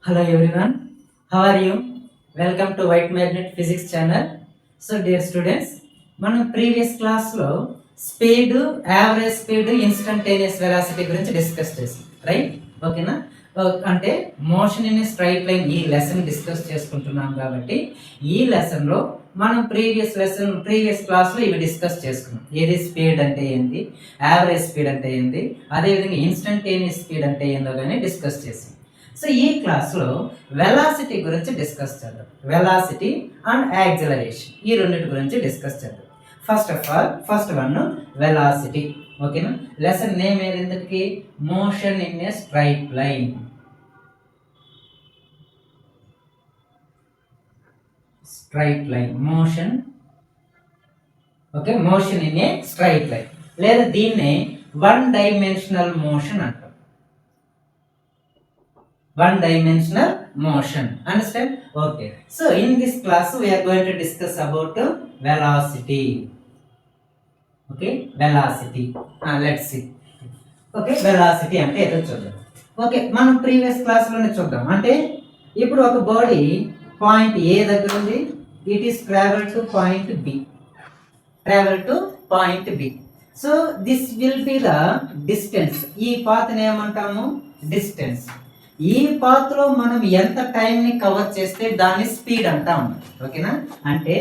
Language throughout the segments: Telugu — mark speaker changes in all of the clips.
Speaker 1: Hello everyone, how are you? Welcome to White Magnet Physics channel. So dear students, మనం ప్రీవియస్ క్లాస్లో speed, average speed, instantaneous velocity గురించి డిస్కస్ చేసాం, రైట్? ఓకేనా? అంటే మోషన్ ఇన్ స్ట్రైట్ లైన్ ఈ లెసన్ డిస్కస్ చేసుకుంటున్నాం కాబట్టి ఈ లెసన్లో మనం ప్రీవియస్ క్లాస్లో ఇవి డిస్కస్ చేసుకున్నాం. ఏది స్పీడ్ అంటే ఏంటి, యావరేజ్ స్పీడ్ అంటే ఏంటి, అదేవిధంగా ఇన్స్టంటేనియస్ స్పీడ్ అంటే ఏందో కానీ డిస్కస్ చేసాం. సో ఈ క్లాస్లో వెలాసిటీ గురించి డిస్కస్ చేద్దాం. వెలాసిటీ అండ్ యాక్సిలరేషన్ ఈ రెండింటి గురించి డిస్కస్ చేద్దాం. First one velocity. ఓకేనా? లెసన్ నేమ్ ఏది? Motion in a straight line. Straight line motion. Okay, motion in a straight line, లేదా దీన్నే వన్ డైమెన్షనల్ మోషన్ అంటారు. One dimensional motion. Understand? Okay. So in this class we are going to discuss about velocity. Okay, velocity. Let's see. Okay, velocity అంటే ఏదో చూద్దాం. ఓకే, మనం ప్రీవియస్ క్లాస్లోనే చూద్దాం. అంటే ఇప్పుడు ఒక బాడీ పాయింట్ ఏ దగ్గర ఉంది, it is travel to point B. So this will be the distance. ఈ పాత్ని ఏమంటాము? డిస్టెన్స్. ఈ పాత్లో మనం ఎంత టైంని కవర్ చేస్తే దాన్ని స్పీడ్ అంటాం. ఓకేనా? అంటే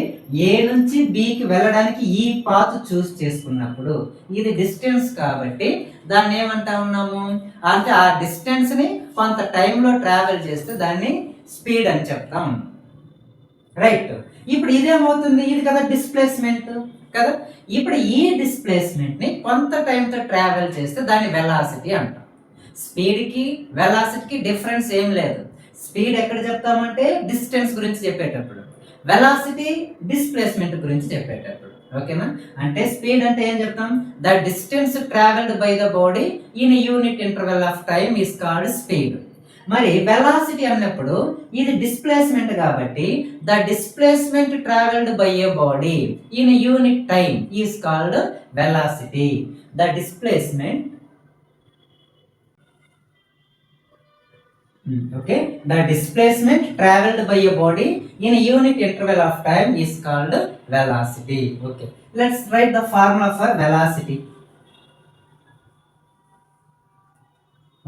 Speaker 1: ఏ నుంచి బికి వెళ్ళడానికి ఈ పాత్ చూస్ చేసుకున్నప్పుడు ఇది డిస్టెన్స్ కాబట్టి దాన్ని ఏమంటా ఉన్నాము అంటే ఆ డిస్టెన్స్ని కొంత టైంలో ట్రావెల్ చేస్తే దాన్ని స్పీడ్ అని చెప్తాం. రైట్? ఇప్పుడు ఇదేమవుతుంది? ఇది కదా డిస్ప్లేస్మెంట్ కదా. ఇప్పుడు ఈ డిస్ప్లేస్మెంట్ని కొంత టైంతో ట్రావెల్ చేస్తే దాన్ని వెలాసిటీ అంటాం. స్పీడ్కి వెలాసిటీకి డిఫరెన్స్ ఏం లేదు. స్పీడ్ ఎక్కడ చెప్తామంటే డిస్టెన్స్ గురించి చెప్పేటప్పుడు, వెలాసిటీ డిస్ప్లేస్మెంట్ గురించి చెప్పేటప్పుడు. ఓకేనా? అంటే స్పీడ్ అంటే ఏం చెప్తాం? The distance travelled by the body in unit interval of time is called speed. మరి వెలాసిటీ అన్నప్పుడు ఇది డిస్ప్లేస్మెంట్ కాబట్టి the displacement travelled by A body in unit time is called velocity. The displacement okay, the displacement traveled by a body in a unit interval of time is called velocity. Okay, let's write the formula for velocity.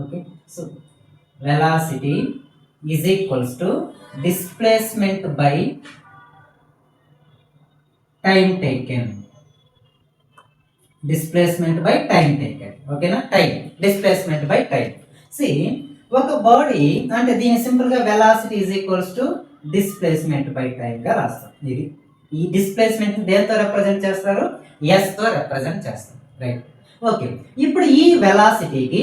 Speaker 1: Okay, so velocity is equals to displacement by time taken. Displacement by time taken. Okay na? Time, displacement by time. See, ఒక బాడీ అంటే దీని సింపుల్గా velocity is equals to displacement by టైంగా రాస్తాం. ఇది ఈ డిస్ప్లేస్మెంట్ దేంతో రిప్రజెంట్ చేస్తారు? ఎస్తో రిప్రజెంట్ చేస్తాం. రైట్? ఓకే, ఇప్పుడు ఈ వెలాసిటీకి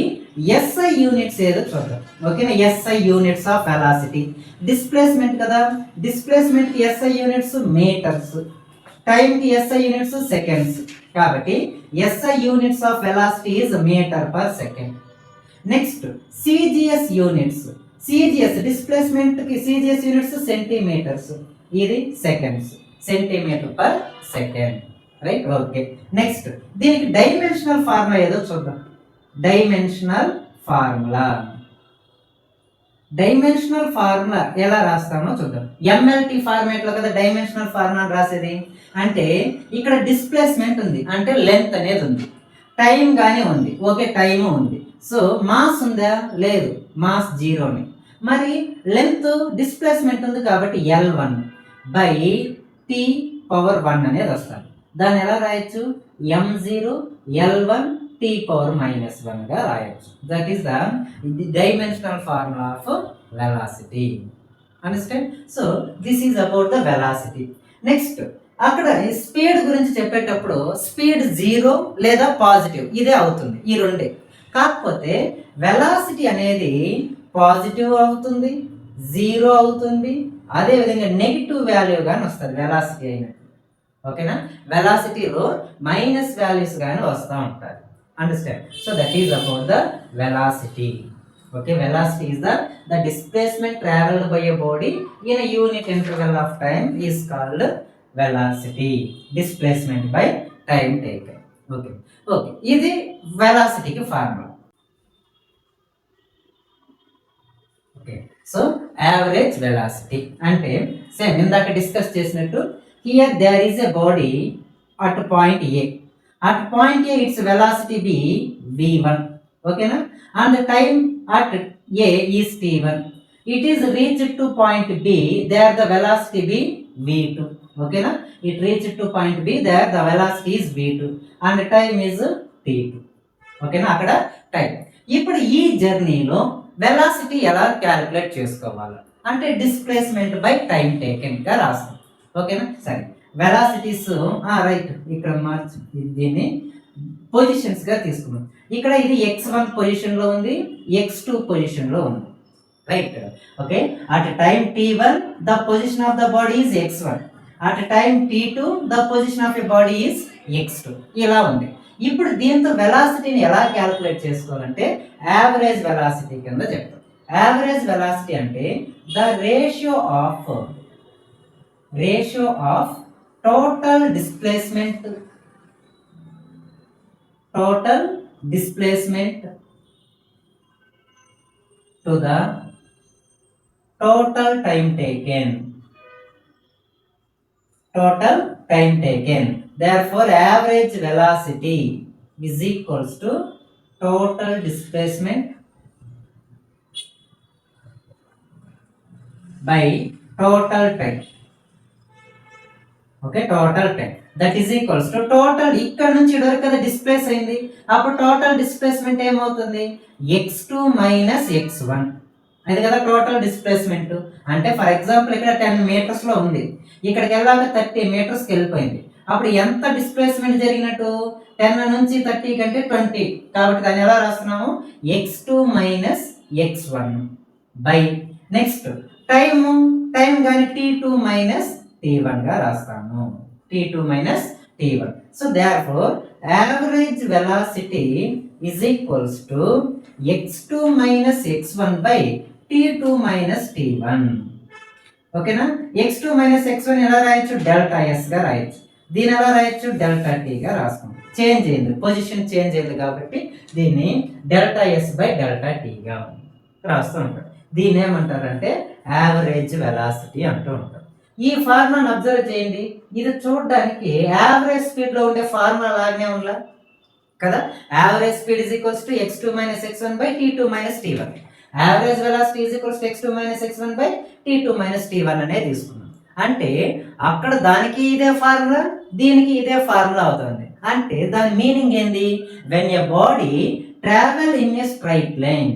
Speaker 1: ఎస్ఐ యూనిట్స్ ఏదో చూద్దాం. ఓకేనా? SI units of velocity. Displacement కదా, డిస్ప్లేస్మెంట్కి ఎస్ఐ యూనిట్స్ మీటర్స్, టైంకి ఎస్ఐ యూనిట్స్ సెకండ్స్. కాబట్టి SI units of velocity is meter per second. Next CGS units. CGS displacement కి సిజిఎస్ యూనిట్స్ సెంటీమీటర్స్, ఇది seconds, centimetre per second. Right? Okay, next దీనికి డైమెన్షనల్ ఫార్ములా ఏదో చూద్దాం. డైమెన్షనల్ ఫార్ములా ఎలా రాస్తామో చూద్దాం. ఎంఎల్టీ ఫార్మేట్ లో కదా డైమెన్షనల్ ఫార్ములా రాసేది. అంటే ఇక్కడ డిస్ప్లేస్మెంట్ ఉంది అంటే లెంత్ అనేది ఉంది, టైం గానే ఉంది. ఓకే, టైం ఉంది. సో మాస్ ఉందా? లేదు, మాస్ జీరోని. మరి లెంత్ డిస్ప్లేస్మెంట్ ఉంది కాబట్టి L1 బై T పవర్ 1 అనేది వస్తుంది. దాన్ని ఎలా రాయొచ్చు? M0 L1 T పవర్ -1 గా రాయొచ్చు. That is the dimensional formula of velocity. Understand? So this is about the velocity. Next అక్కడ స్పీడ్ గురించి చెప్పేటప్పుడు స్పీడ్ జీరో లేదా పాజిటివ్ ఇదే అవుతుంది, ఈ రెండే. కాకపోతే వెలాసిటీ అనేది పాజిటివ్ అవుతుంది, జీరో అవుతుంది, అదేవిధంగా నెగిటివ్ వాల్యూ కానీ వస్తుంది వెలాసిటీ అయినట్టు. ఓకేనా? వెలాసిటీలో మైనస్ వాల్యూస్ కానీ వస్తూ ఉంటాయి. Understand? So that is about the velocity. Okay, velocity is the displacement traveled by a body in a unit interval of time is called velocity. Displacement by time taken. Okay, ఇది వెలాసిటీకి formula. Okay, so average velocity అంటే సేమ్ ఇందాక డిస్కస్ చేసినట్టు here there is a body at point A. At point A its velocity be v1, ఓకేనా, and the time at A is t1. It is reached to point B, there the velocity be v2, ఓకేనా. It reached to point B, there the velocity is v2 and time is t2, ఓకేనా. అక్కడ టైం. ఇప్పుడు ఈ జర్నీలో వెలాసిటీ ఎలా క్యాలిక్యులేట్ చేసుకోవాలి అంటే డిస్ప్లేస్మెంట్ బై టైం టేకెన్ గా రాస్తాం, ఓకేనా. సరే, వెలాసిటీస్ రైట్, ఇక్కడ మార్చి దీన్ని పొజిషన్స్ గా తీసుకున్నాం. ఇక్కడ ఇది x1 పొజిషన్ లో ఉంది, x2 పొజిషన్ లో ఉంది, right. Okay, at time t1 the position of the body is x1, at time t2 the position of a body is x2, ఇలా ఉంది. ఇప్పుడు దీంతో వెలాసిటీని ఎలా క్యాలిక్యులేట్ చేసుకోవాలంటే యావరేజ్ వెలాసిటీ కింద చెప్తాం. యావరేజ్ వెలాసిటీ అంటే the ratio of total displacement to the total time taken. Therefore average velocity is equals to total displacement by total time. Okay, total time, that is equals to total, ఇక్కడ నుంచి ఇక్కడి వరకు కదా డిస్ప్లేస్ అయింది, అప్పుడు టోటల్ డిస్ప్లేస్మెంట్ ఏమవుతుంది x2 మైనస్ x1, అది కదా టోటల్ డిస్ప్లేస్మెంట్. అంటే ఫర్ ఎగ్జాంపుల్ ఇక్కడ 10 మీటర్స్ లో ఉంది, ఇక్కడికి వెళ్ళాక 30 మీటర్స్కి వెళ్ళిపోయింది, అప్పుడు ఎంత డిస్ప్లేస్మెంట్ జరిగినట్టు 10 నుంచి 30 కంటే 20, కాబట్టి దాన్ని ఎలా రాస్తున్నాము x2 minus x1 by next time కానీ t2 మైనస్ t1 గా రాస్తాము, t2 minus t1. So therefore average velocity is equals to x2 minus x1 by t2 minus t1, ఓకేనా. x2 minus x1 ఎలా రాయొచ్చు డెల్టా s గా రాయొచ్చు, దీని ఎలా రాయొచ్చు డెల్టా t గా రాస్తాం. చేంజ్ అయింది, పొజిషన్ చేంజ్ అయింది కాబట్టి దీన్ని delta s by delta t గా రాస్తూ ఉంటాం. దీన్ని ఏమంటారంటే యావరేజ్ వెలాసిటీ అంటూ ఉంటాం. ఈ ఫార్ములాను అబ్జర్వ్ చేయండి, ఇది చూడడానికి యావరేజ్ స్పీడ్ లో ఉండే ఫార్ములా లాగానే ఉందా కదా. Average speed is equals to x2 minus x1 by t2 minus t1. Average velocity is equals to x2 minus x1 by t2 minus t1 అనేది తీసుకున్నాం. అంటే అక్కడ దానికి ఇదే ఫార్ములా, దీనికి ఇదే ఫార్ములా అవుతుంది. అంటే దాని మీనింగ్ ఏంది, when a body travel in a straight line,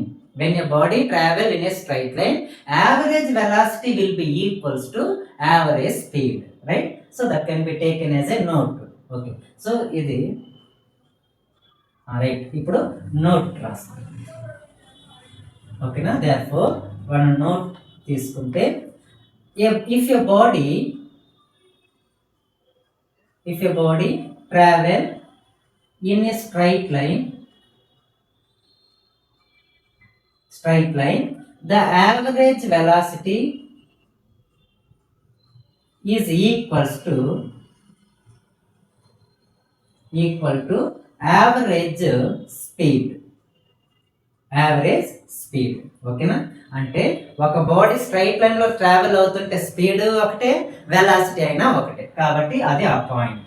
Speaker 1: average velocity will be equals to average speed, right? So that can be taken as a note. Okay, so ఇది రైట్, ఇప్పుడు నోట్ రాస్తాం, ఓకేనా. therefore మనం నోట్ తీసుకుంటే if a body travel in a straight line, the average velocity is equal to average speed, ఓకేనా. అంటే ఒక బాడీ స్ట్రైట్ లైన్ లో ట్రావెల్ అవుతుంటే స్పీడ్ ఒకటే, వెలాసిటీ అయినా ఒకటే, కాబట్టి అది ఆ point.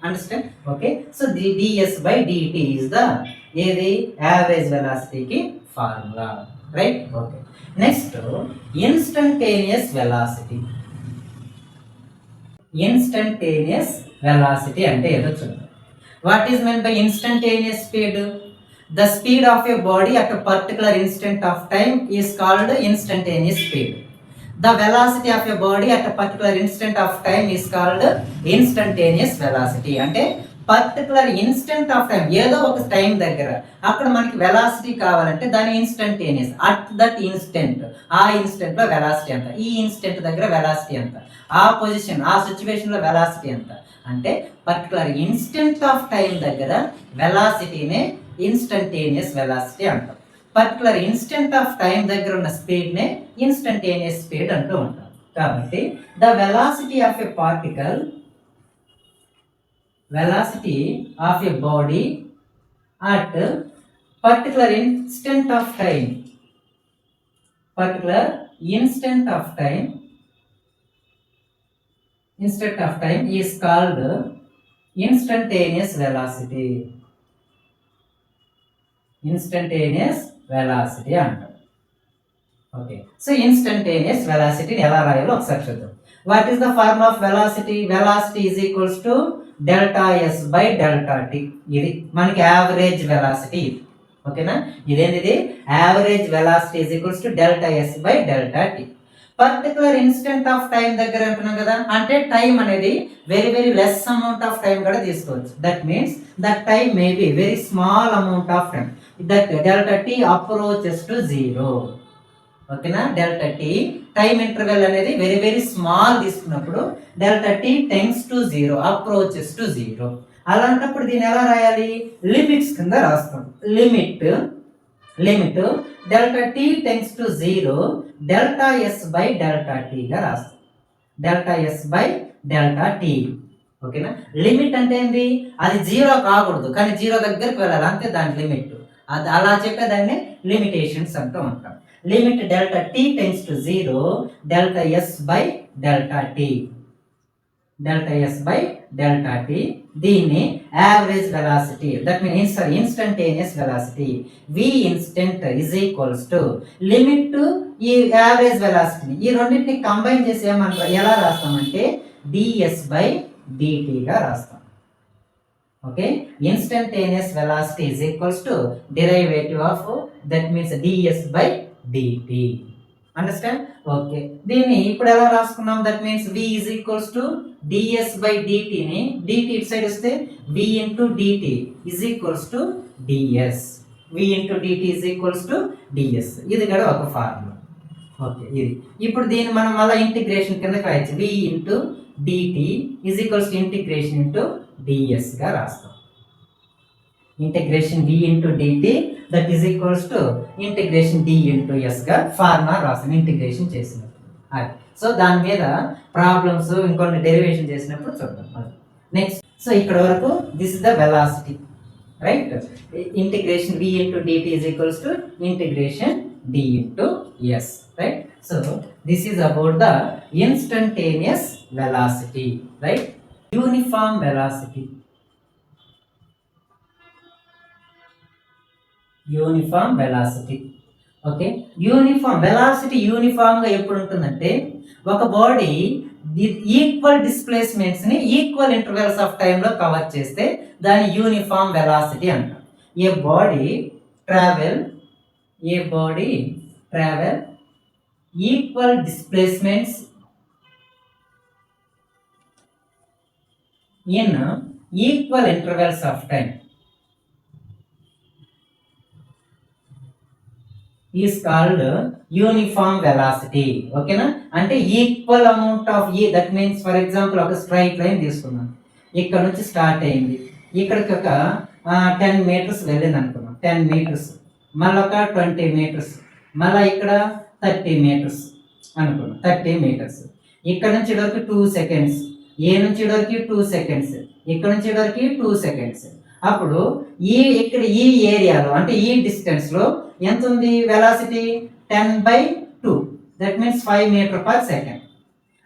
Speaker 1: Understand? Okay, so ds by dt is the ఏది యావరేజ్ వెలాసిటీకి formula, right. Okay, next instantaneous velocity అంటే ఏదో చూద్దాం. What is meant by instantaneous speed? The speed of a body at a particular instant of time is called instantaneous speed. The velocity of a body at a particular instant of time is called instantaneous velocity. అంటే పర్టికులర్ ఇన్స్టెంట్ ఆఫ్ టైం, ఏదో ఒక టైం దగ్గర అక్కడ మనకి వెలాసిటీ కావాలంటే దాని ఇన్స్టంటేనియస్, అట్ దట్ ఇన్స్టెంట్, ఆ ఇన్స్టెంట్ లో వెలాసిటీ ఎంత, ఈ ఇన్స్టెంట్ దగ్గర వెలాసిటీ ఎంత, ఆ పొజిషన్ ఆ సిచ్యువేషన్ లో వెలాసిటీ ఎంత, అంటే పర్టికులర్ ఇన్స్టెంట్ ఆఫ్ టైం దగ్గర వెలాసిటీనే ఇన్స్టంటేనియస్ వెలాసిటీ అంటాం. పర్టికులర్ ఇన్స్టెంట్ ఆఫ్ టైం దగ్గర ఉన్న స్పీడ్ నే ఇన్స్టంటేనియస్ స్పీడ్ అంటూ ఉంటాం. కాబట్టి the velocity of a particle, velocity of a body at particular instant of time instant of time is called instantaneous velocity అంటారు. ఓకే, సో ఇన్స్టంటేనియస్ వెలాసిటీని ఎలా రాయాలో ఒకసారి చూద్దాం. What is the form of velocity? Velocity is equals to delta S by delta T. ఇది మనకి యావరేజ్ వెలాసిటీ. ఇది ఓకేనా, ఇదేంటిది average velocity is equals to delta S by delta T. Particular instant of time దగ్గర అంటున్నాం కదా, అంటే టైం అనేది very very less amount of time కూడా తీసుకోవచ్చు. That means that time may be very small amount of time, that delta T approaches to zero. ఓకేనా, డెల్టా టీ టైం ఇంటర్వెల్ అనేది వెరీ వెరీ స్మాల్ తీసుకున్నప్పుడు delta T tends to zero, approaches to zero. అలాంటప్పుడు దీన్ని ఎలా రాయాలి? లిమిట్స్ కింద రాస్తాం. Limit delta T tends to zero delta S by delta టీగా రాస్తాం. Delta S by delta tea. ఓకేనా, లిమిట్ అంటే ఏంది? అది జీరో కాకూడదు, కానీ జీరో దగ్గరికి వెళ్ళాలి, అంతే దాని లిమిట్. అది అలా చెప్పేదాన్ని లిమిటేషన్స్ అంటూ ఉంటాం. Limit delta T tends to zero delta S by delta T. దీన్ని average velocity, that means instantaneous velocity. V instant is equals to limit ఈ యావరేజ్ వెలాసిటీని ఈ రెండింటిని కంబైన్ చేసి ఎలా రాస్తామంటే డిఎస్ బై డిటీగా రాస్తాం. Okay, instantaneous velocity is equals to derivative of that means DS by DT. Understand? Okay, దీన్ని ఇప్పుడు ఎలా రాసుకున్నాం? That means v is equals to ds by dt ని dt ఇటు సైడ్ వస్తే v into dt is equals to ds. v into dt is equals to ds. ఇది కూడా ఒక ఫార్ములా. ఓకే, ఇది ఇప్పుడు దీన్ని మనం మళ్ళీ ఇంటిగ్రేషన్ కింద రాయొచ్చు. v into dt is equals to integration into ds గా రాస్తాం. Integration v into dt that is equals to integration d into s గా ఫార్ములా రాస్తాం ఇంటిగ్రేషన్ చేసినప్పుడు. సో దాని మీద ప్రాబ్లమ్స్ ఇంకొన్ని డెరివేషన్ చేసినప్పుడు చూద్దాం. నెక్స్ట్, సో ఇక్కడ వరకు this is the velocity, right? Integration v into dt is equals to integration d into s, right? So this is about the instantaneous velocity, right? Uniform velocity. Uniform velocity. Okay, uniform velocity uniform గా ఎప్పుడు ఉంటుందంటే ఒక బాడీ ఈక్వల్ డిస్ప్లేస్మెంట్స్ ని ఈక్వల్ ఇంటర్వెల్స్ ఆఫ్ టైమ్ లో కవర్ చేస్తే దాని యూనిఫామ్ వెలాసిటీ అంటాం. A body travel equal displacements in equal intervals of time is called uniform velocity. ఓకేనా, అంటే equal amount of that means for example ఒక స్ట్రైట్ లైన్ తీసుకున్నాం. ఇక్కడ నుంచి స్టార్ట్ అయింది, ఇక్కడికి ఒక 10 మీటర్స్ వెళ్ళింది అనుకున్నాం. 10 మీటర్స్, మళ్ళీ ఒక 20 మీటర్స్, మళ్ళీ ఇక్కడ 30 మీటర్స్ అనుకున్నాం. 30 మీటర్స్, ఇక్కడ నుంచి వరకు 2 సెకండ్స్, ఏ నుంచి వరకు 2 సెకండ్స్, ఇక్కడ నుంచి వరకు 2 సెకండ్స్. అప్పుడు ఇక్కడ ఈ ఏరియాలో అంటే ఈ డిస్టెన్స్ లో ఎంత ఉంది velocity? 10/2, that means 5 metre per second.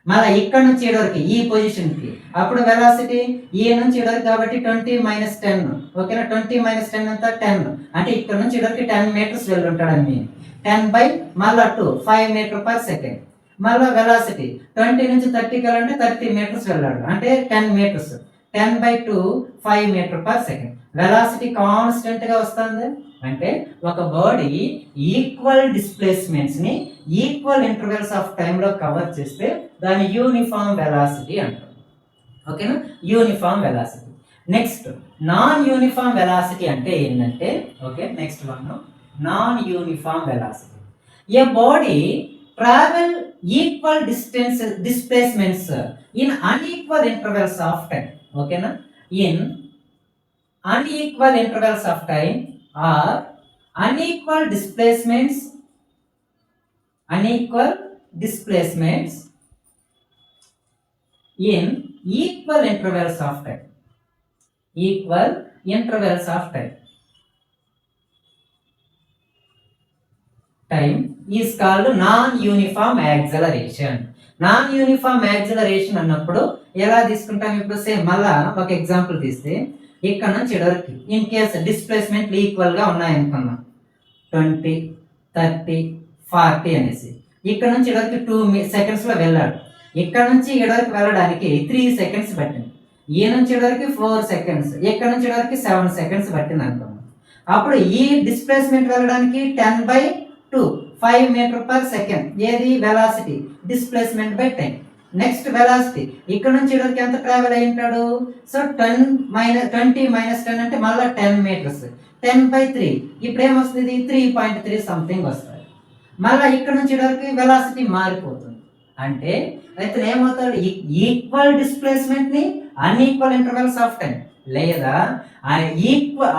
Speaker 1: మళ్ళీ ఇక్కడ నుంచి వరకు ఈ పొజిషన్ కి అప్పుడు వెలాసిటీ ఈ నుంచి వరకు కాబట్టి 20 - 10. ఓకేనా, 20 - 10 అంతా 10, అంటే ఇక్కడ నుంచి వరకు 10 మీటర్స్ వెళ్ళి ఉంటాడని. 10/2 5 మీటర్ పర్ సెకండ్. మళ్ళీ వెలాసిటీ 20 నుంచి 30 వెళ్ళాలంటే 30 మీటర్స్ వెళ్ళాడు, అంటే 10 meters. 10/2 5 metre per second. Velocity constant గా వస్తుంది. అంటే ఒక బాడీ ఈక్వల్ డిస్ప్లేస్మెంట్స్ ని ఈక్వల్ ఇంటర్వెల్స్ ఆఫ్ టైమ్ లో కవర్ చేస్తే దాని యూనిఫామ్ వెలాసిటీ అంటారు. ఓకేనా, uniform velocity. Next, non uniform velocity అంటే ఏంటంటే, okay next one, non uniform velocity. A body travel equal displacements in unequal intervals of time. Okay na? In unequal intervals of time or unequal displacements in equal intervals of time. Time is called non uniform acceleration. Non uniform acceleration అన్నప్పుడు ఎలా తీసుకుంటాం? ఇప్పుడు సేమ్ మళ్ళా ఒక ఎగ్జాంపుల్ తీస్తే ఇక్కడ నుంచి ఇక్కడికి ఇన్ కేస్ డిస్ప్లేస్మెంట్ ఈక్వల్ గా ఉన్నాయనుకున్నాం 20, 30, 40 అనేసి. ఇక్కడ నుంచి ఇక్కడికి 2 seconds లో వెళ్ళాడు. ఇక్కడ నుంచి ఇక్కడికి వెళ్ళడానికి 3 seconds పట్టింది. ఈ నుంచి ఇక్కడికి 4 seconds, ఇక్కడ నుంచి ఇక్కడికి 7 seconds పట్టింది అనుకున్నాం. అప్పుడు ఈ డిస్ప్లేస్మెంట్ వెళ్ళడానికి 10/2 5 meter per second ఏది velocity, displacement by time. Next velocity ఇక్కడ నుంచి ఇక్కడికి ఎంత ట్రావెల్ అయి ఉంటాడు? సో 20 - 10 అంటే మళ్ళీ 10 meters, 10/3 ఇప్పుడు ఏమొస్తుంది? 3.3 సంథింగ్ వస్తుంది. మళ్ళీ ఇక్కడ నుంచి ఇక్కడికి వెలాసిటీ మారిపోతుంది. అంటే అయితే ఏమవుతాడు? ఈక్వల్ డిస్ప్లేస్మెంట్ ని అన్ఈక్వల్ ఇంటర్వెల్స్ ఆఫ్ టైం, లేదా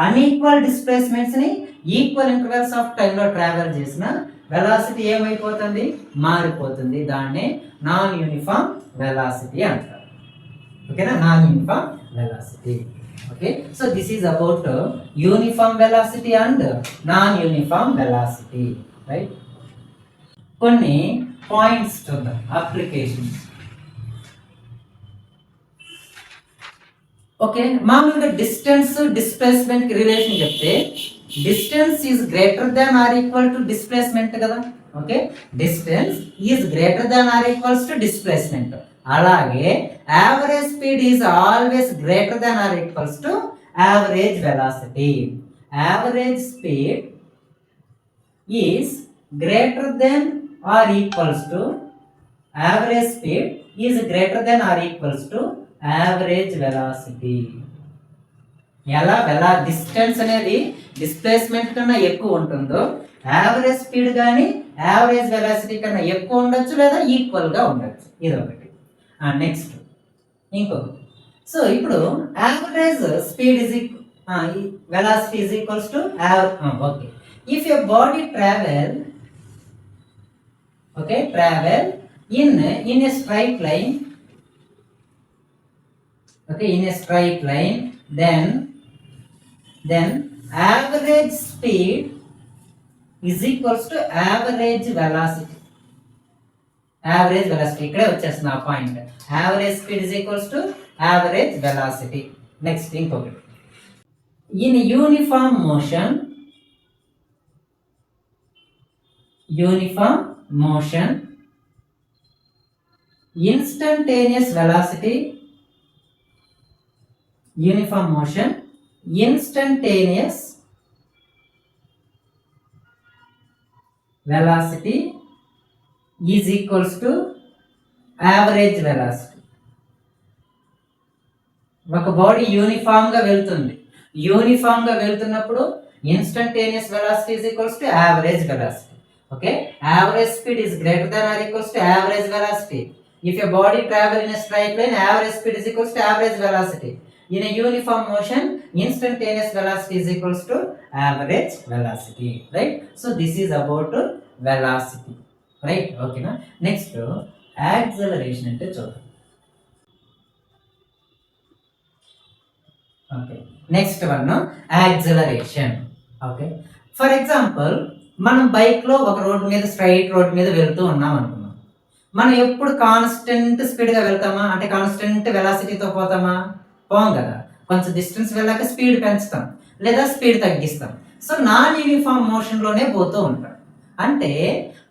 Speaker 1: అన్ఈక్వల్ డిస్ప్లేస్మెంట్స్ ని ఈక్వల్ ఇంటర్వెల్స్ ఆఫ్ టైంలో ట్రావెల్ చేసిన వెలాసిటీ ఏమైపోతుంది? మారిపోతుంది. దాన్నే నాన్ యూనిఫామ్ వెలాసిటీ అంటారు. ఓకేనా? Non uniform velocity. Okay, so this is about uniform velocity and non uniform velocity, right? కొన్ని పాయింట్స్ చూద్దాం, అప్లికేషన్స్. ఓకే, మామూలుగా డిస్టెన్స్ డిస్ప్లేస్మెంట్ కి రిలేషన్ చెప్తే distance is greater than or equal to displacement కదా. Okay, distance is greater than or equals to displacement. అలాగే average speed is always greater than or equals to average velocity. Average speed is greater than or equals to average speed is greater than or equals to average velocity. ఎలా డిస్టెన్స్ అనేది డిస్ప్లేస్మెంట్ కన్నా ఎక్కువ ఉంటుందో యావరేజ్ స్పీడ్ కానీ యావరేజ్ వెలాసిటీ కన్నా ఎక్కువ ఉండొచ్చు, లేదా ఈక్వల్ గా ఉండొచ్చు. ఇది ఒకటి. నెక్స్ట్ ఇంకొకటి. సో ఇప్పుడు average speed is velocity is equals to okay, if your body travel in a straight line, okay, in a straight line, then average speed is equals to average velocity. Average velocity ikkade vachestunna point. Average speed is equals to average velocity. Next inkokati, in uniform motion instantaneous velocity, uniform motion instantaneous velocity is equals to average velocity. ఒక బాడీ యూనిఫామ్ గా వెళ్తుంది. యూనిఫామ్ గా వెళ్తున్నప్పుడు instantaneous velocity is equals to average velocity. Okay, average speed is greater than or equals to average velocity. If a body travel in a straight line, average speed is equals to average velocity. In a uniform motion, instantaneous velocity is equals to average velocity, right? So this is about velocity, right? Okay na. Next acceleration ante చూద్దాం. Okay, next one acceleration. Okay, for example, మనం బైక్ లో ఒక రోడ్ మీద స్ట్రైట్ రోడ్ మీద వెళ్తూ ఉన్నాం అనుకున్నాం. మనం ఎప్పుడు కాన్స్టెంట్ స్పీడ్ గా వెళ్తామా? అంటే కాన్స్టెంట్ వెలాసిటీతో పోతామా? పోం కదా. కొంచెం డిస్టెన్స్ వెళ్ళాక స్పీడ్ పెంచుతాం లేదా స్పీడ్ తగ్గిస్తాం. సో నాన్ యూనిఫామ్ మోషన్ లోనే పోతూ ఉంటాం. అంటే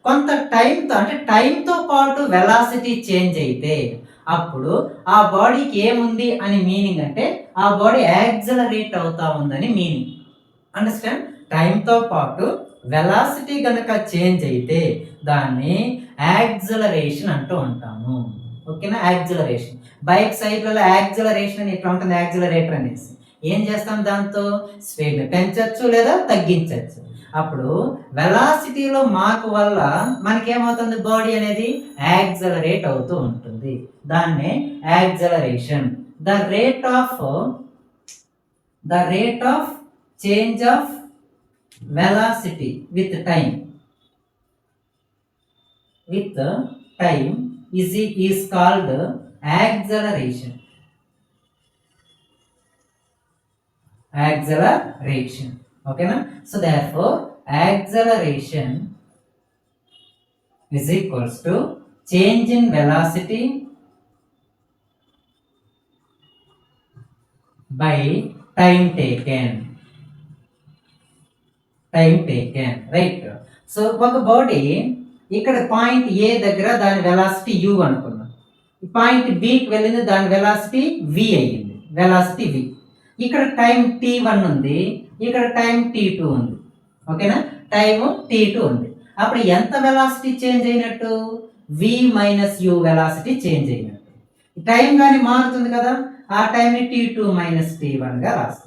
Speaker 1: కొంత టైంతో, అంటే టైంతో పాటు వెలాసిటీ చేంజ్ అయితే అప్పుడు ఆ బాడీకి ఏముంది అని మీనింగ్, అంటే ఆ బాడీ యాక్సలరేట్ అవుతా ఉందని మీనింగ్. అండర్స్టాండ్? టైంతో పాటు వెలాసిటీ కనుక చేంజ్ అయితే దాన్ని యాక్సలరేషన్ అంటూ ఉంటాము. ఓకేనా? యాక్సలరేషన్. బైక్ సైకిల్లో యాక్సలరేషన్ అని ఇట్లా ఉంటుంది, యాక్సలరేటర్ అనేసి. ఏం చేస్తాం? దాంతో స్పీడ్ పెంచవచ్చు లేదా తగ్గించవచ్చు. అప్పుడు వెలాసిటీలో మార్పు వల్ల మనకేమవుతుంది? బాడీ అనేది యాక్సలరేట్ అవుతూ ఉంటుంది. దాన్నే acceleration. The rate of change of velocity with time is called acceleration. Okay na? So therefore acceleration is equals to change in velocity by time taken. Right. So ఒక బాడీ ఇక్కడ పాయింట్ ఏ దగ్గర దాని వెలాసిటీ u అనుకున్నాం, పాయింట్ బికి వెళ్ళింది, దాని వెలాసిటీ v అయ్యింది, వెలాసిటీ v. ఇక్కడ టైం t1 ఉంది, ఇక్కడ టైం t2 ఉంది. ఓకేనా, టైం t2 ఉంది. అప్పుడు ఎంత వెలాసిటీ చేంజ్ అయినట్టు? v minus u velocity change అయినట్టు. టైం కానీ మారుతుంది కదా, ఆ టైంని t2 మైనస్ t1 గా రాస్తాం.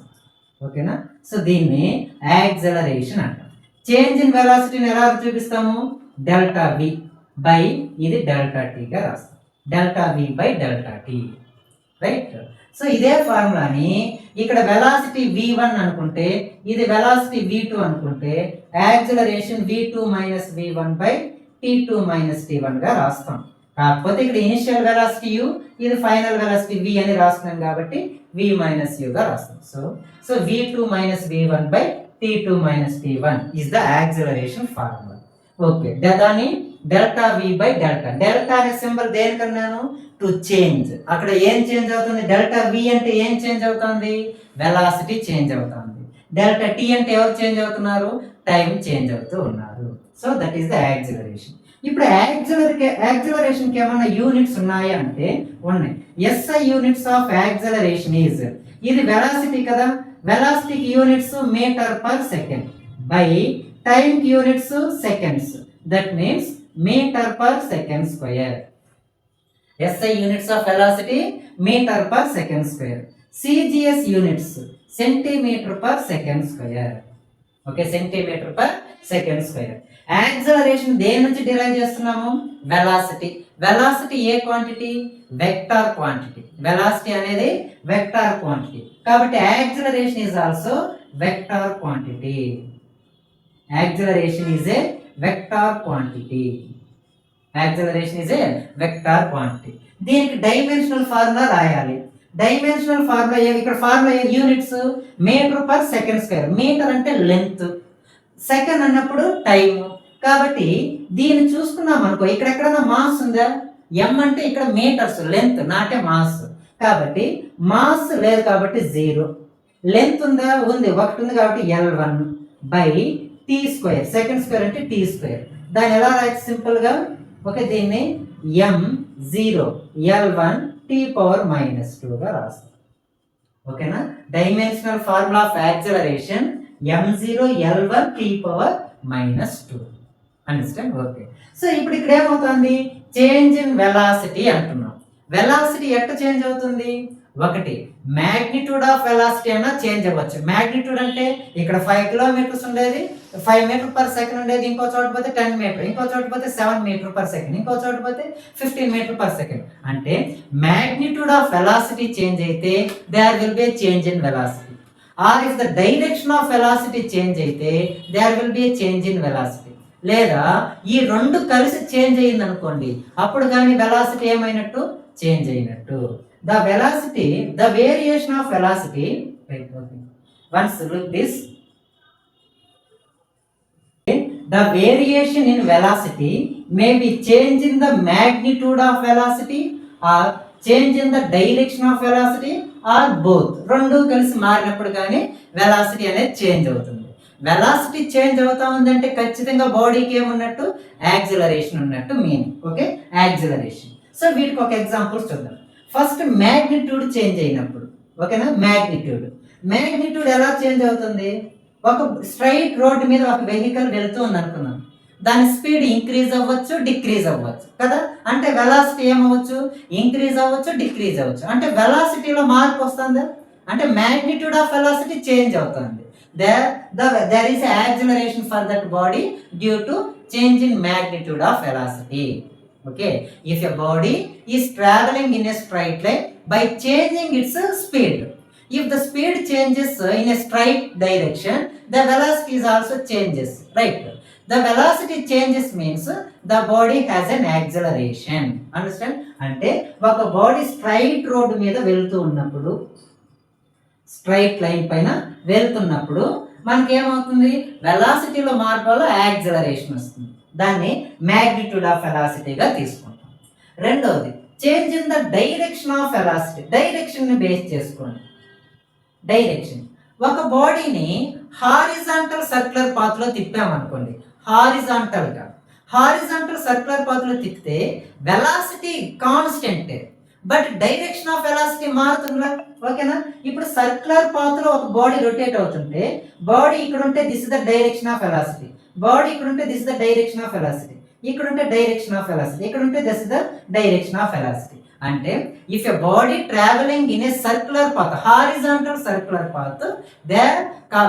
Speaker 1: ఓకేనా, సో దీన్ని యాక్సలరేషన్ అంటాం. చేంజ్ ఇన్ వెలాసిటీని ఎలా చూపిస్తాము? డెల్టా v బై ఇది డెల్టా t గా రాస్తాం. Delta v by delta t. Right. So ఇదే ఫార్ములాని ఇక్కడ వెలాసిటీ v1 అనుకుంటే, ఇది వెలాసిటీ v2 అనుకుంటే, acceleration v2 minus v1 by t2 minus t1 గా రాస్తాం. కాకపోతే ఇక్కడ ఇనిషియల్ వెలాసిటీ u, ఇది ఫైనల్ వెలాసిటీ v అని రాస్తున్నాం కాబట్టి v మైనస్ u గా రాస్తాం. So v2 minus v1 by t2 minus t1 is the acceleration formula. Okay, దాన్ని delta v by delta. Delta అనే సింబల్ దేనికన్నాను? To change. అక్కడ ఏం చేంజ్ అవుతుంది? డెల్టా v అంటే ఏం చేంజ్ అవుతుంది? వెలాసిటీ చేంజ్ అవుతుంది. డెల్టా t అంటే ఎవరు చేంజ్ అవుతున్నారు? టైం చేంజ్ అవుతూ ఉన్నారు. So that is the acceleration. ఇప్పుడు యాక్సలరేషన్ కి ఏమైనా యూనిట్స్ ఉన్నాయా అంటే ఉన్నాయి. SI units of acceleration is, ఇది వెలాసిటీ కదా, వెలాసిటీకి units metre per second by time units seconds, that means meter per second square. SI units of velocity meter per second square. CGS units centimeter per second square. Okay, centimeter per second square. Acceleration దేని నుంచి డిరైవ్ చేస్తున్నాము? వెలాసిటీ. వెలాసిటీ ఏ క్వాంటిటీ? Vector quantity. వెలాసిటీ అనేది వెక్టార్ క్వాంటిటీ కాబట్టి acceleration is also vector quantity. Acceleration is a vector quantity. Acceleration is a vector quantity. దీనికి డైమెన్షనల్ ఫార్ములా రాయాలి. డైమెన్షనల్ ఫార్ములా ఇక్కడ formula units metre per second square. మీటర్ అంటే లెంత్, సెకండ్ అన్నప్పుడు టైం. కాబట్టి దీన్ని చూసుకున్నాం అనుకో, ఇక్కడ ఎక్కడన్నా మాస్ ఉందా? m అంటే ఇక్కడ మీటర్స్ లెంత్, నాటే మాస్. కాబట్టి మాస్ లేదు కాబట్టి 0. లెంత్ ఉందా? ఉంది, 1 ఉంది కాబట్టి L1 by t square. Second square అంటే t స్క్వేర్. దాన్ని ఎలా రాయొచ్చు? సింపుల్ గా ఓకే, దీన్ని m0 L1 t power minus 2 గా రాస్తాం. ఓకేనా, dimensional formula of acceleration m0 L1 t power minus 2. Understand? Okay. So ఇప్పుడు ఇక్కడ ఏమవుతుంది? చేంజ్ ఇన్ వెలాసిటీ అంటున్నాం. వెలాసిటీ ఎట్ట చేంజ్ అవుతుంది? ఒకటి, మ్యాగ్నిట్యూడ్ ఆఫ్ వెలాసిటీ అన్నా చేంజ్ అవ్వచ్చు. మ్యాగ్నిట్యూడ్ అంటే ఇక్కడ 5 కిలోమీటర్స్ ఉండేది 5 మీటర్ పర్ సెకండ్ ఉండేది, ఇంకో చోట పోతే 10 మీటర్, ఇంకో చోట పోతే 7 మీటర్ పర్ సెకండ్, ఇంకో చోట పోతే 15 మీటర్ పర్ సెకండ్. అంటే మ్యాగ్నిట్యూడ్ ఆఫ్ వెలాసిటీ చేంజ్ అయితే there will be change in velocity. Or if the direction of velocity change అయితే there will be change in velocity. లేదా ఈ రెండు కలిసి చేంజ్ అయ్యింది అనుకోండి, అప్పుడు కానీ వెలాసిటీ ఏమైనట్టు? చేంజ్ అయినట్టు. The velocity, the variation of velocity, once look this, the variation in velocity may be change in the magnitude of velocity or change in the direction of velocity or both. రెండు కలిసి మారినప్పుడు కానీ వెలాసిటీ అనేది చేంజ్ అవుతుంది. వెలాసిటీ చేంజ్ అవుతా ఉందంటే ఖచ్చితంగా బాడీకి ఏమున్నట్టు? యాక్సిలరేషన్ ఉన్నట్టు మీనింగ్. Okay, acceleration. సో వీటికి ఒక ఎగ్జాంపుల్స్ చూద్దాం. ఫస్ట్ మ్యాగ్నిట్యూడ్ చేంజ్ అయినప్పుడు. ఓకేనా, మ్యాగ్నిట్యూడ్ ఎలా చేంజ్ అవుతుంది? ఒక స్ట్రైట్ రోడ్ మీద ఒక వెహికల్ వెళ్తూ ఉంది అనుకున్నాం, దాని స్పీడ్ ఇంక్రీజ్ అవ్వచ్చు, డిక్రీజ్ అవ్వచ్చు కదా. అంటే వెలాసిటీ ఏమవచ్చు? ఇంక్రీజ్ అవ్వచ్చు, డిక్రీజ్ అవ్వచ్చు. అంటే వెలాసిటీలో మార్పు వస్తుందా? అంటే మ్యాగ్నిట్యూడ్ ఆఫ్ వెలాసిటీ చేంజ్ అవుతుంది. there is acceleration for that body due to change in magnitude of velocity. Okay, if a body is traveling in a straight line by changing its speed, if the speed changes in a straight direction, the velocity is also changes, right? The velocity changes means the body has an acceleration. Understand? అంటే ఒక బాడీ స్ట్రైట్ రోడ్ మీద వెళ్తూ ఉన్నప్పుడు, స్ట్రైట్ లైన్ పైన వెళ్తున్నప్పుడు మనకేమవుతుంది? వెలాసిటీలో మార్పు వల్ల యాక్సిలరేషన్ వస్తుంది. దాన్ని మ్యాగ్నిట్యూడ్ ఆఫ్ వెలాసిటీగా తీసుకుంటాం. రెండవది change in the direction of velocity. డైరెక్షన్ని బేస్ చేసుకోండి. డైరెక్షన్, ఒక బాడీని హారిజాంటల్ సర్క్యులర్ పాత్లో తిప్పామనుకోండి, హారిజాంటల్గా హారిజాంటల్ సర్క్యులర్ పాత్లో తిప్పితే వెలాసిటీ కాన్స్టెంటే, బట్ డైరెక్షన్ ఆఫ్ వెలాసిటీ మారుతుందా? ఓకేనా? ఇప్పుడు సర్క్యులర్ పాత్లో ఒక బాడీ రొటేట్ అవుతుంటే, బాడీ ఇక్కడ ఉంటే this is the direction of velocity, body ఇక్కడ ఉంటే this is the direction of velocity, ఇక్కడ ఉంటే డైరెక్షన్ ఆఫ్ వెలాసిటీ, ఇక్కడ ఉంటే this is the direction of velocity. అంటే if a body travelling in a circular path, horizontal circular path, there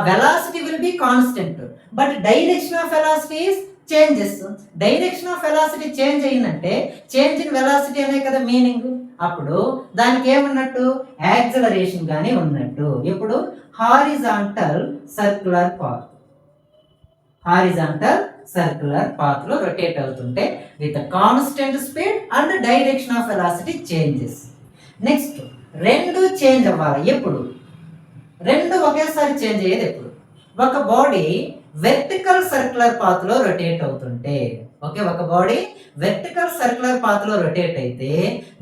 Speaker 1: velocity will be constant, but direction of velocity is changes. Direction of velocity change అయిందంటే చేంజ్ ఇన్ వెలాసిటీ అనే కదా మీనింగ్. అప్పుడు దానికి ఏమన్నట్టు? యాక్సలరేషన్ గానే ఉన్నట్టు. ఇప్పుడు horizontal circular path, horizontal circular path లో రొటేట్ అవుతుంటే with constant speed and direction of velocity changes. Next రెండు చేంజ్ అవ్వాలి. ఎప్పుడు? రెండు ఒకేసారి చేంజ్ అయ్యేది ఎప్పుడు? ఒక బాడీ వెర్టికల్ సర్క్యులర్ పాత్ లో రొటేట్ అవుతుంటే, ఓకే, ఒక బాడీ వెర్టికల్ సర్క్యులర్ పాత్ లో రొటేట్ అయితే,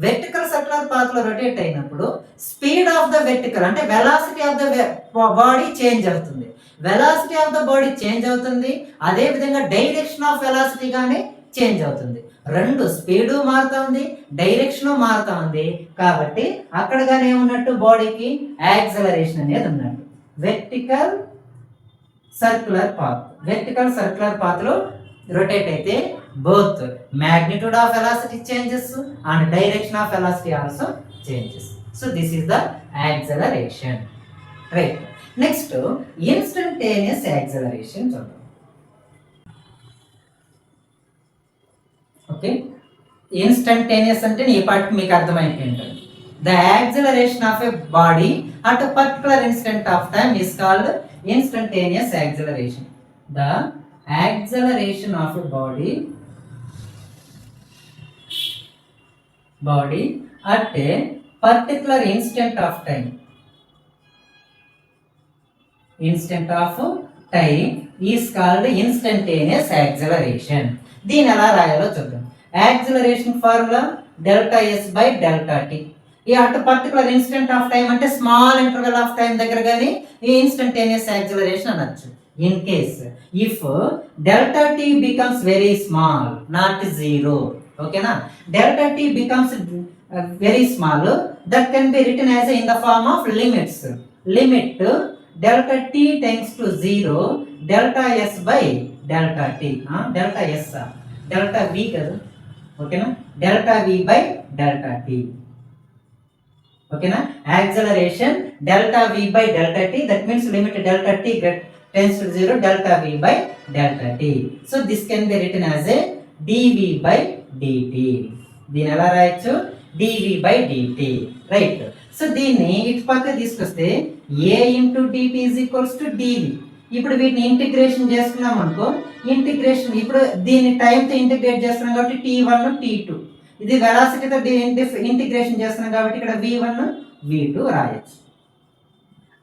Speaker 1: వెర్టికల్ సర్క్యులర్ పాత్ లో రొటేట్ అయినప్పుడు స్పీడ్ ఆఫ్ ద వెర్టికల్ అంటే velocity of the body change అవుతుంది. Velocity of the body change అవుతుంది, అదే విధంగా డైరెక్షన్ ఆఫ్ వెలాసిటీ గానే చేంజ్ అవుతుంది. రెండు స్పీడు మారుతా ఉంది, డైరెక్షన్ మారుతా ఉంది. కాబట్టి అక్కడ గానే ఉన్నట్టు బాడీకి యాక్సలరేషన్ అనేది ఉన్నట్టు. Vertical circular path, vertical circular path లో రొటేట్ అయితే both magnitude of velocity changes and direction of velocity also changes. So this is the acceleration, right? Next, instantaneous acceleration. Okay, instantaneous అంటే ఈ పార్ట్ మీకు అర్థమైపోయింది. The acceleration of a body at a particular instant of time is called instantaneous acceleration. The acceleration of a body at a particular instant of time is called instantaneous acceleration. దీని ఎలా రాయాలో చూద్దాం. Acceleration formula delta S by delta T. ఈ at particular instant of time అంటే స్మాల్ ఇంటర్వెల్ ఆఫ్ టైం దగ్గర కానీ ఈ ఇన్స్టంటేనియస్ యాక్సిలరేషన్ అనొచ్చు. In case if delta t becomes very small, not zero, okay na, delta t becomes very small, that can be written as in the form of limits. Limit delta t tends to 0, delta s by delta t, delta s, delta v kada, okay na, delta v by delta t, okay na. Acceleration delta v by delta t, that means limit delta t tends to 0, delta v by delta t. So this can be written as a dv by dt. దీని ఎలా రాయొచ్చు? dv by dt, right. So దీన్ని ఇటు పక్క తీసుకొస్తే a into dt is equals to dv. ఇప్పుడు వీటిని ఇంటిగ్రేషన్ చేసుకున్నాం అనుకో, ఇంటిగ్రేషన్ ఇప్పుడు దీన్ని టైంతో ఇంటిగ్రేట్ చేస్తున్నాం కాబట్టి t1 t2, ఇది వెలాసిటీతో ఇంటిగ్రేషన్ చేస్తున్నాం కాబట్టి ఇక్కడ v1 v2 రాయొచ్చు,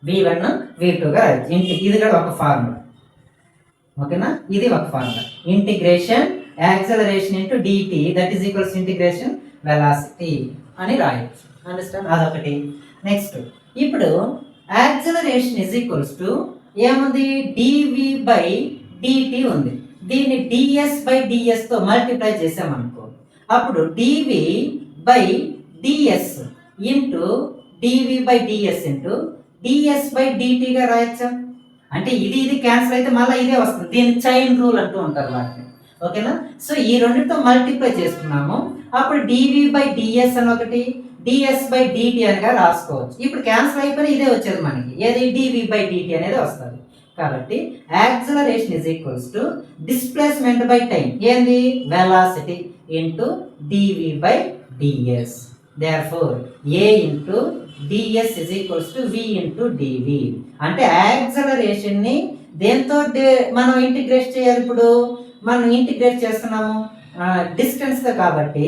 Speaker 1: v1 v2 గా రాయొచ్చు. ఇది కూడా ఒక ఫార్ములా, ఓకేనా, ఇది ఒక formula. Integration acceleration into dt that is equals integration velocity అని రాయొచ్చు. అండర్స్టాండ్? అదొకటి. నెక్స్ట్ ఇప్పుడు యాక్సలరేషన్ ఇస్ ఈక్వల్స్ టు ఏముంది? dv బై dt ఉంది. దీన్ని ds బై ds తో మల్టిప్లై చేసామనుకో, అప్పుడు dv by ds into dv by ds into ds by dt గా రాయొచ్చా? అంటే ఇది క్యాన్సిల్ అయితే మళ్ళీ ఇదే వస్తుంది. దీన్ని చైన్ రూల్ అంటూ ఉంటారు వాటిని, ఓకేనా. సో ఈ రెండింటితో మల్టిప్లై చేసుకున్నాము, అప్పుడు dv బై ds అని ఒకటి, ds బై dt అనిగా రాసుకోవచ్చు. ఇప్పుడు క్యాన్సిల్ అయిపోయి ఇదే వచ్చేది మనకి, ఏది? dv బై dt అనేది వస్తుంది. కాబట్టి acceleration is equals to displacement by time, ఏంది? Velocity into dv by ds. Therefore a into ds is equals to v into dv. అంటే యాక్సిలరేషన్ ని దేంతో మనం ఇంటిగ్రేట్ చేయాలి? ఇప్పుడు మనం ఇంటిగ్రేట్ చేస్తున్నాము డిస్టెన్స్ తో కాబట్టి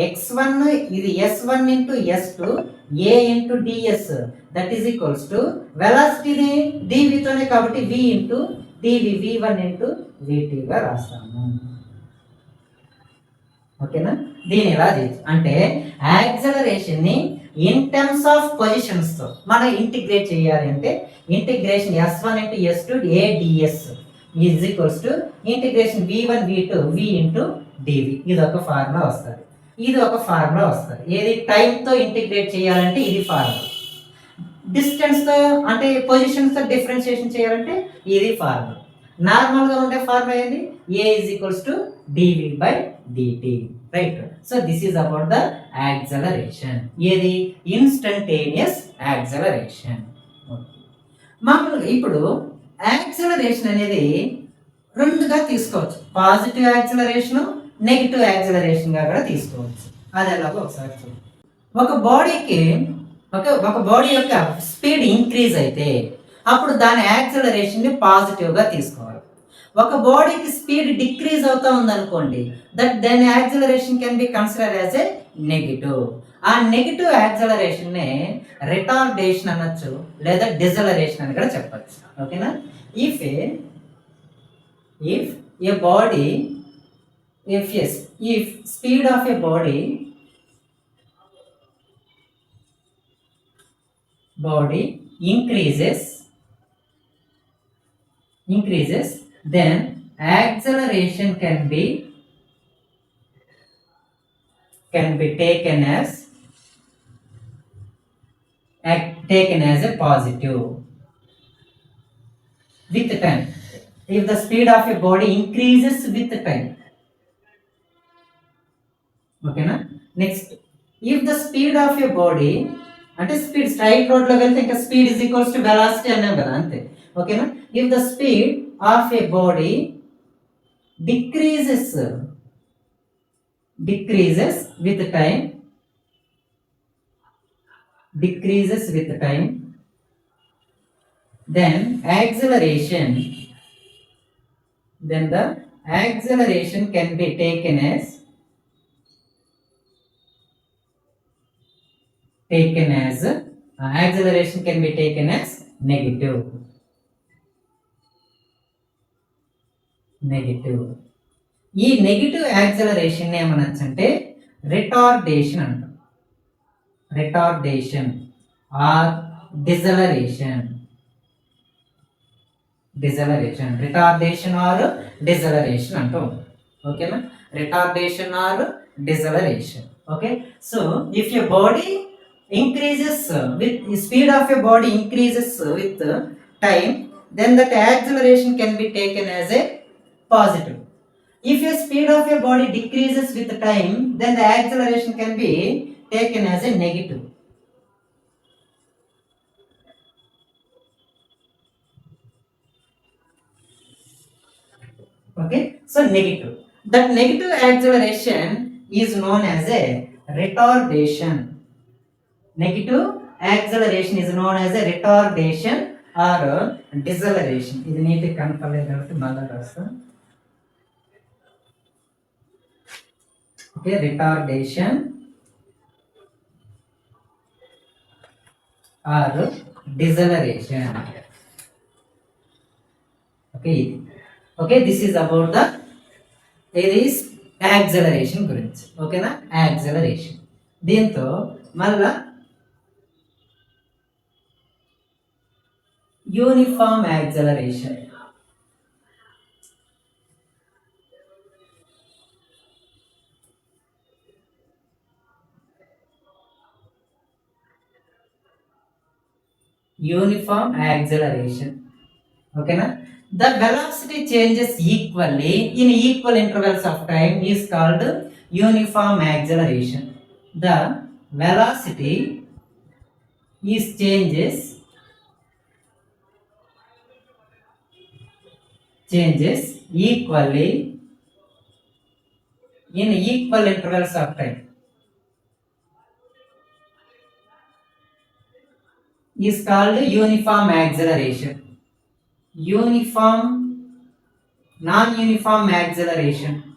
Speaker 1: x1 ఇది s1 into s2 a into ds that is equals to వెలాసిటీని dv తోనే కాబట్టి v into dv v1 into vt గా రాస్తాము. ఓకేనా, దీని ఇలా చేయొచ్చు అంటే యాక్సలరేషన్ ని ఇన్ టర్మ్స్ ఆఫ్ పొజిషన్స్ తో మనం ఇంటిగ్రేట్ చేయాలి అంటే integration s1 into s2 a ds is equals to integration v1 v2 v into dv. ఇది ఒక ఫార్ములా వస్తుంది, ఇది ఒక ఫార్ములా వస్తుంది. ఏది టైం తో ఇంటిగ్రేట్ చేయాలంటే ఇది ఫార్ములా, డిస్టెన్స్ తో అంటే పొజిషన్స్ తో డిఫరెన్షియేషన్ చేయాలంటే ఇది ఫార్ములా. నార్మల్ గా ఉండే ఫార్ములా ఏంది, a is equals to dv by dt, right. So this is about the acceleration, ఏది ఇన్స్టంటేనియస్ యాక్సలరేషన్. మామూలుగా ఇప్పుడు యాక్సలరేషన్ అనేది రెండుగా తీసుకోవచ్చు, పాజిటివ్ యాక్సలరేషన్ నెగిటివ్ యాక్సలరేషన్ గా కూడా తీసుకోవచ్చు. అది ఎలాగో ఒకసారి చూడండి. ఒక బాడీకి ఒక బాడీ యొక్క స్పీడ్ ఇంక్రీజ్ అయితే అప్పుడు దాని యాక్సలరేషన్ ని పాజిటివ్ గా తీసుకోవాలి. ఒక బాడీకి స్పీడ్ డిక్రీజ్ అవుతా ఉందనుకోండి, దాని acceleration can be consider as a negative. ఆ నెగిటివ్ యాక్సలరేషన్ నే రిటార్డేషన్ అనొచ్చు లేదా డిసలరేషన్ అని కూడా చెప్పచ్చు. ఓకేనా, if A body if speed of a body increases, then acceleration can be taken as a positive with time. If the speed of a body increases with time, ఓకేనా. Next, if the speed of a body అంటే స్పీడ్ స్ట్రైట్ రోడ్ లో వెళ్తే ఇంకా speed is equals to velocity అన్నాం కదా, అంతే. ఓకేనా, if the speed of a body decreases with time, then the acceleration can be taken as acceleration can be taken as negative. ఈ నెగిటివ్ యాక్సలరేషన్ ఏమనొచ్చంటే రిటార్డేషన్ అంటాం, or deceleration, retardation or deceleration అంటాం. ఓకేనా, retardation or deceleration. Okay, so if your body increases with the speed of your body increases with time, then that acceleration can be taken as a positive. If your speed of your body decreases with time, then the acceleration can be taken as a negative. Okay, so negative, that negative acceleration is known as a retardation. Negative acceleration is known as a retardation or deceleration. ఇది నీటి కనపడలేదు కాబట్టి మళ్ళీ రాస్తాం. Okay, retardation or deceleration. Okay, this is about the acceleration గురించి. ఓకేనా, యాక్సలరేషన్. దీంతో మళ్ళా యూనిఫామ్ యాక్సలరేషన్. ఓకేనా, the velocity changes equally in equal intervals of time is called uniform acceleration. The velocity is changes equally in equal intervals of time is called uniform acceleration. Non-uniform acceleration.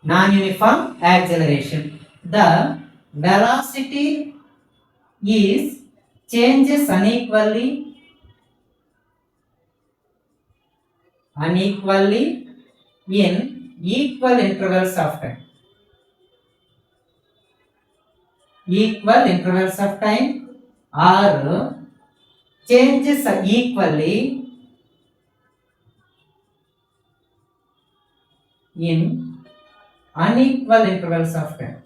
Speaker 1: Non-uniform acceleration. The velocity is changes unequally unequally in equal intervals of time. Equal intervals of time or changes equally in unequal intervals of time.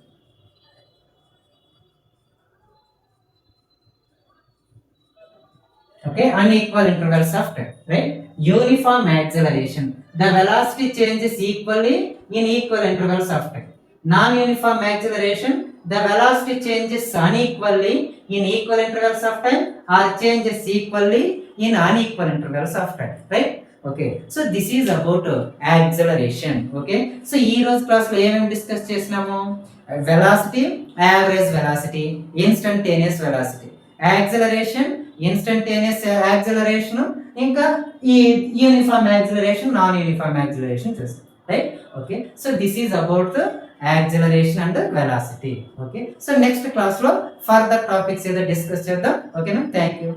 Speaker 1: Okay, unequal intervals of time, right? Uniform acceleration, the velocity changes equally in equal intervals of time. Non-uniform acceleration, the velocity changes unequally in equal intervals of time or changes equally in unequal intervals of time, right? Okay, so this is about acceleration. Okay, so ఈ రోజు క్లాస్ లో ఏమేమి డిస్కస్ చేసినాము? Velocity, average velocity, instantaneous velocity, acceleration, instantaneous acceleration, ఇంకా ఈ uniform acceleration, non uniform acceleration చూస్తాం, right? Okay, so this is about the acceleration and velocity. Okay, so next class లో ఫర్దర్ టాపిక్స్ ఏదో డిస్కస్ చేద్దాం. ఓకేనా? Thank you.